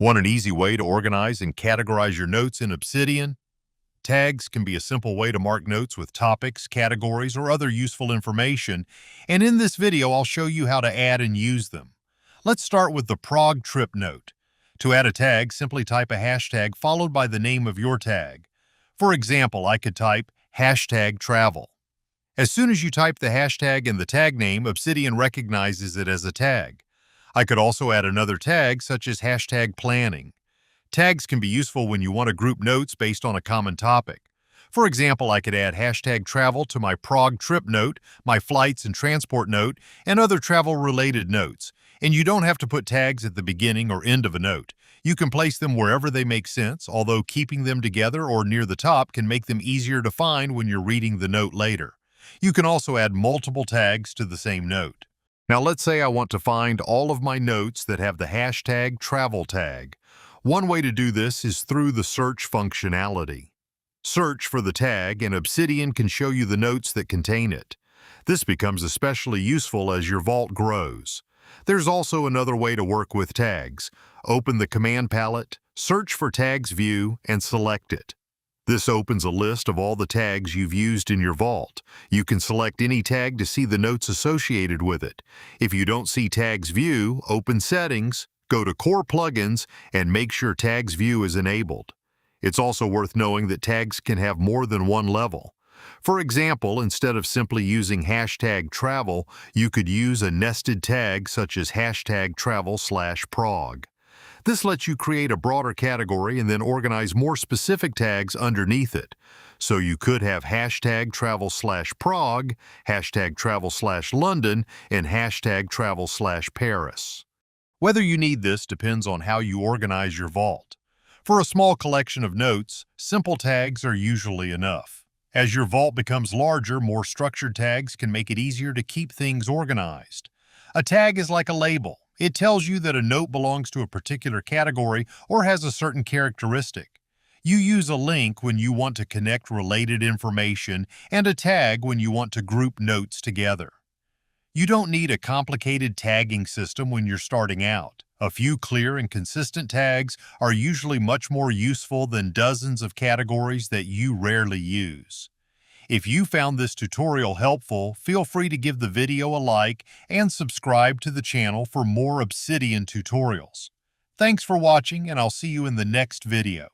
Want an easy way to organize and categorize your notes in Obsidian? Tags can be a simple way to mark notes with topics, categories, or other useful information, and in this video I'll show you how to add and use them. Let's start with the Prague trip note. To add a tag, simply type a hashtag followed by the name of your tag. For example, I could type hashtag travel. As soon as you type the hashtag and the tag name, Obsidian recognizes it as a tag. I could also add another tag such as hashtag planning. Tags can be useful when you want to group notes based on a common topic. For example, I could add hashtag travel to my Prague trip note, my flights and transport note, and other travel-related notes. And you don't have to put tags at the beginning or end of a note. You can place them wherever they make sense, although keeping them together or near the top can make them easier to find when you're reading the note later. You can also add multiple tags to the same note. Now let's say I want to find all of my notes that have the hashtag travel tag. One way to do this is through the search functionality. Search for the tag and Obsidian can show you the notes that contain it. This becomes especially useful as your vault grows. There's also another way to work with tags. Open the command palette, search for tags view, and select it. This opens a list of all the tags you've used in your vault. You can select any tag to see the notes associated with it. If you don't see Tags View, open Settings, go to Core Plugins, and make sure Tags View is enabled. It's also worth knowing that tags can have more than one level. For example, instead of simply using hashtag travel, you could use a nested tag such as hashtag travel/Prague. This lets you create a broader category and then organize more specific tags underneath it. So you could have hashtag travel/Prague, hashtag travel/London, and hashtag travel/Paris. Whether you need this depends on how you organize your vault. For a small collection of notes, simple tags are usually enough. As your vault becomes larger, more structured tags can make it easier to keep things organized. A tag is like a label. It tells you that a note belongs to a particular category or has a certain characteristic. You use a link when you want to connect related information and a tag when you want to group notes together. You don't need a complicated tagging system when you're starting out. A few clear and consistent tags are usually much more useful than dozens of categories that you rarely use. If you found this tutorial helpful, feel free to give the video a like and subscribe to the channel for more Obsidian tutorials. Thanks for watching, and I'll see you in the next video.